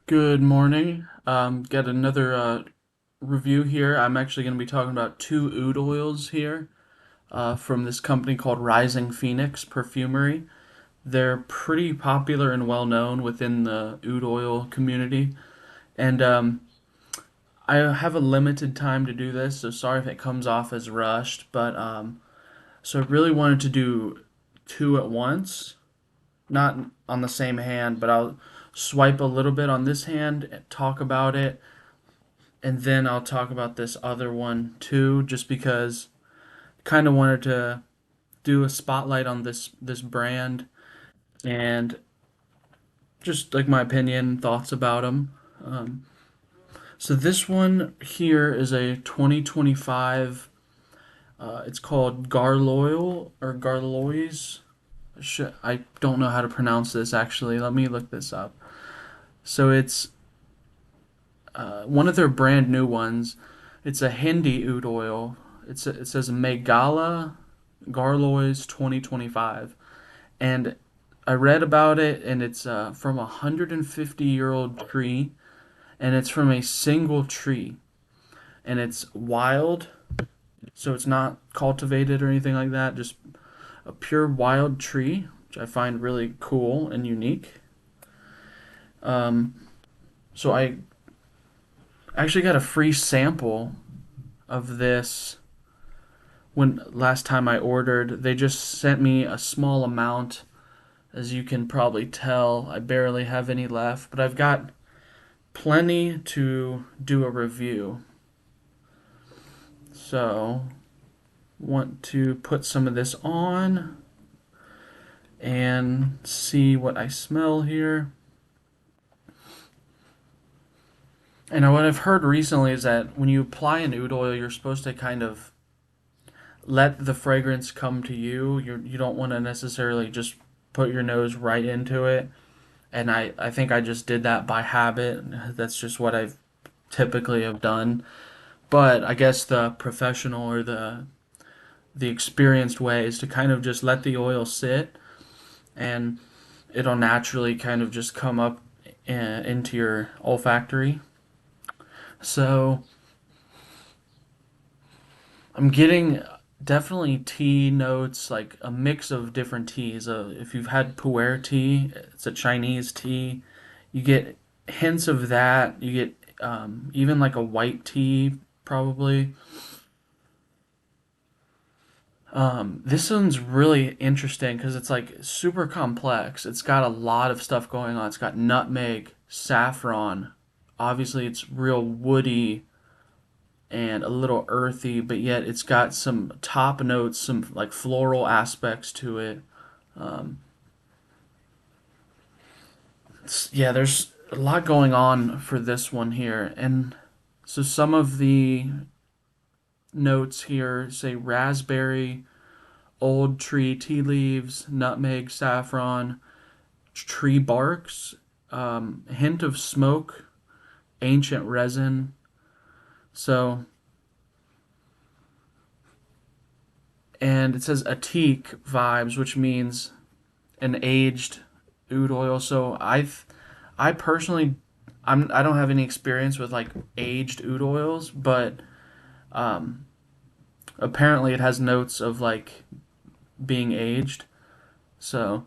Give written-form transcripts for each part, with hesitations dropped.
Good morning. Got another review here. I'm actually going to be talking about two oud oils here from this company called Rising Phoenix Perfumery. They're pretty popular and well known within the oud oil community. And I have a limited time to do this, so sorry if it comes off as rushed. But so I really wanted to do two at once, not on the same hand, but I'll swipe a little bit on this hand, talk about it, and then I'll talk about this other one too, just because I kind of wanted to do a spotlight on this brand and just like my opinion, thoughts about them. Um, so this one here is a 2025. It's called Garlois or Garlois. I don't know how to pronounce this actually. Let me look this up. So it's one of their brand new ones. It's a Hindi oud oil. It says Megala Garlois 2025, and I read about it, and it's from a 150-year-old tree, and it's from a single tree, and it's wild, so it's not cultivated or anything like that. Just a pure wild tree, which I find really cool and unique. Um, so I actually got a free sample of this when last time I ordered. They just sent me a small amount. As you can probably tell, I barely have any left, but I've got plenty to do a review. So, want to put some of this on and see what I smell here. And what I've heard recently is that when you apply an oud oil, you're supposed to kind of let the fragrance come to you. You don't want to necessarily just put your nose right into it. And I think I just did that by habit. That's just what I've typically have done. But I guess the professional or the experienced way is to kind of just let the oil sit, and it'll naturally kind of just come up into your olfactory. So I'm getting definitely tea notes, like a mix of different teas. If you've had pu'er tea, it's a Chinese tea. You get hints of that. You get even like a white tea, probably. This one's really interesting because it's like super complex. It's got a lot of stuff going on. It's got nutmeg, saffron. Obviously, it's real woody and a little earthy, but yet it's got some top notes, some like floral aspects to it. Um, yeah, there's a lot going on for this one here. And so some of the notes here say raspberry, old tree tea leaves, nutmeg, saffron, tree barks, hint of smoke, ancient resin. So, and it says Atik vibes, which means an aged oud oil. So I personally, I don't have any experience with like aged oud oils, but um, apparently it has notes of like being aged. So,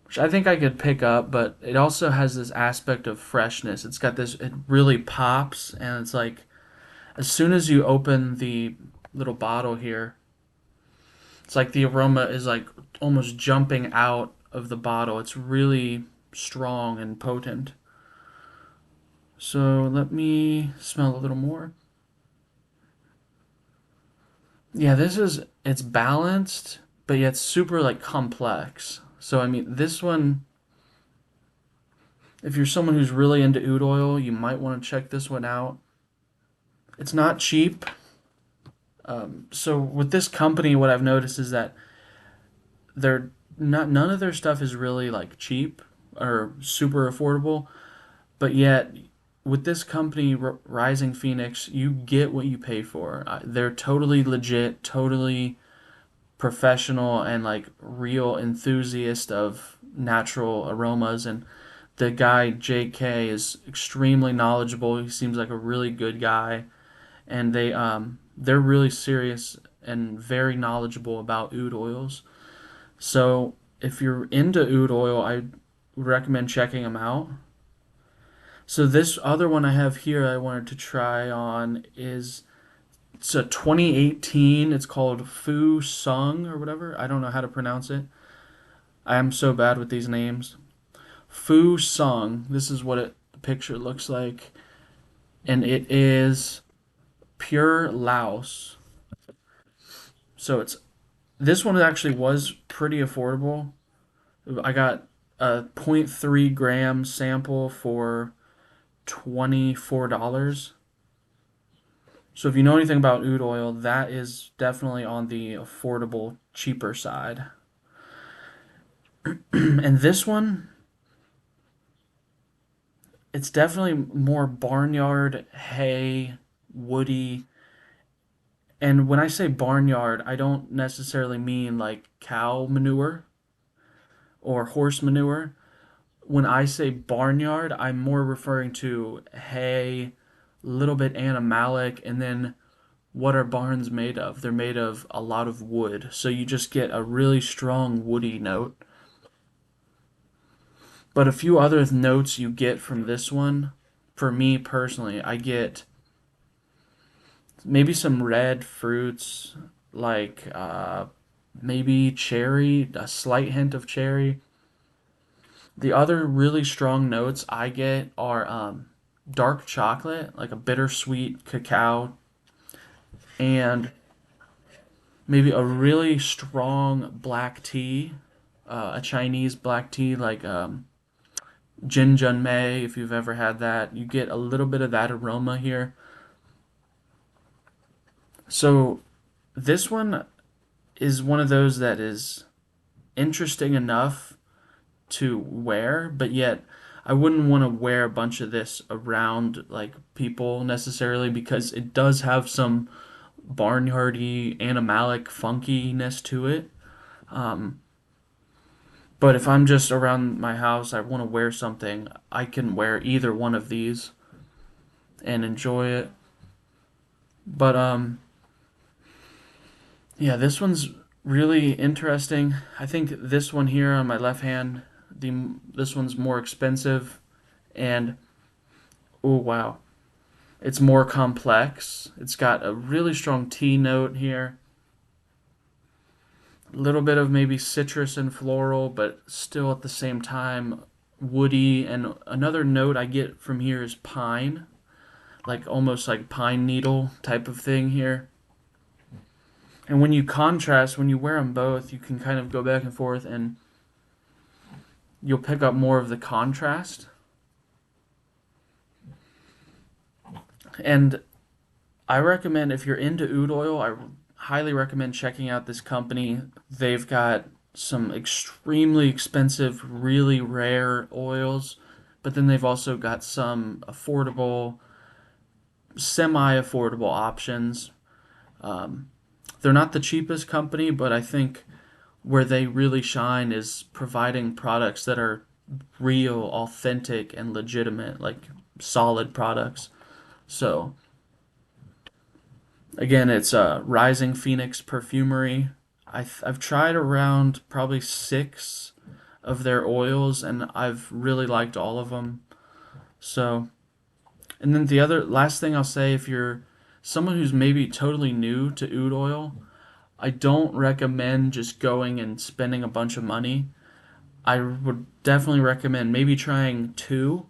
which I think I could pick up, but it also has this aspect of freshness. It's got this, it really pops, and it's like as soon as you open the little bottle here, it's like the aroma is like almost jumping out of the bottle. It's really strong and potent. So let me smell a little more. Yeah, it's balanced, but yet super like complex. So I mean, this one, if you're someone who's really into oud oil, you might want to check this one out. It's not cheap. So with this company, what I've noticed is that they're not none of their stuff is really like cheap or super affordable, but yet with this company, Rising Phoenix, you get what you pay for. They're totally legit, totally professional, and like real enthusiast of natural aromas, and The guy JK is extremely knowledgeable. He seems like a really good guy, and they're really serious and very knowledgeable about oud oils. So if you're into oud oil, I recommend checking them out. So this other one I have here I wanted to try on is it's a 2018. It's called Phusung or whatever. I don't know how to pronounce it. I am so bad with these names. Phusung. This is what the picture looks like, and it is pure Laos. So it's this one actually was pretty affordable. I got a zero point 0.3 gram sample for $24. So if you know anything about oud oil, that is definitely on the affordable, cheaper side. And this one, it's definitely more barnyard, hay, woody. And when I say barnyard, I don't necessarily mean like cow manure or horse manure. When I say barnyard, I'm more referring to hay, a little bit animalic, and then what are barns made of? They're made of a lot of wood. So you just get a really strong woody note. But a few other notes you get from this one, for me personally, I get maybe some red fruits, like maybe cherry, a slight hint of cherry. The other really strong notes I get are dark chocolate, like a bittersweet cacao, and maybe a really strong black tea, a Chinese black tea like Jin Mei, if you've ever had that. You get a little bit of that aroma here. So this one is one of those that is interesting enough to wear, but yet I wouldn't want to wear a bunch of this around like people necessarily because it does have some barnyardy, animalic funkiness to it. Um, but if I'm just around my house, I want to wear something, I can wear either one of these and enjoy it. But yeah, this one's really interesting. I think this one here on my left hand, this one's more expensive, and oh wow, it's more complex. It's got a really strong tea note here, a little bit of maybe citrus and floral, but still at the same time woody. And another note I get from here is pine, like almost like pine needle type of thing here. And when you contrast, when you wear them both, you can kind of go back and forth and you'll pick up more of the contrast. And I recommend if you're into oud oil, I highly recommend checking out this company. They've got some extremely expensive, really rare oils, but then they've also got some affordable, semi-affordable options. Um, they're not the cheapest company, but I think where they really shine is providing products that are real, authentic, and legitimate, like solid products. So again, it's Rising Pheonix Perfumery. I've tried around probably six of their oils, and I've really liked all of them. So, and then the other last thing I'll say, if you're someone who's maybe totally new to oud oil, I don't recommend just going and spending a bunch of money. I would definitely recommend maybe trying two,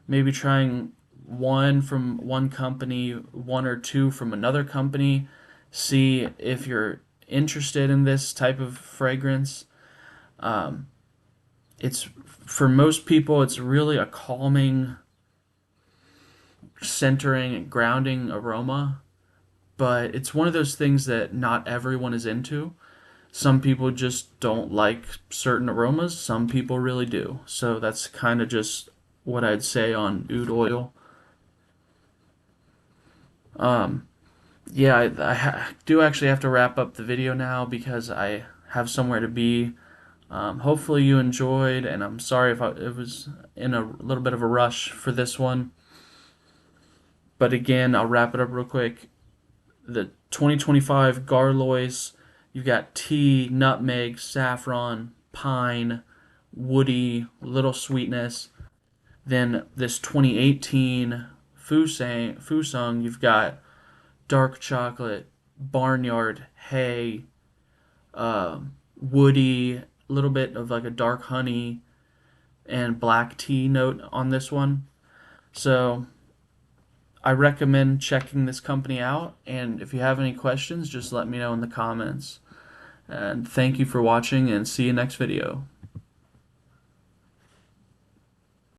maybe trying one from one company, one or two from another company. See if you're interested in this type of fragrance. Um, it's for most people, it's really a calming, centering, grounding aroma. But it's one of those things that not everyone is into. Some people just don't like certain aromas. Some people really do. So that's kind of just what I'd say on oud oil. Um, yeah, do actually have to wrap up the video now because I have somewhere to be. Hopefully you enjoyed, and I'm sorry if it was in a little bit of a rush for this one. But again, I'll wrap it up real quick. The 2025 Garlois, you've got tea, nutmeg, saffron, pine, woody, little sweetness. Then this 2018 Phusung, you've got dark chocolate, barnyard, hay, woody, a little bit of like a dark honey and black tea note on this one. So I recommend checking this company out. And if you have any questions, just let me know in the comments. And thank you for watching, and see you next video.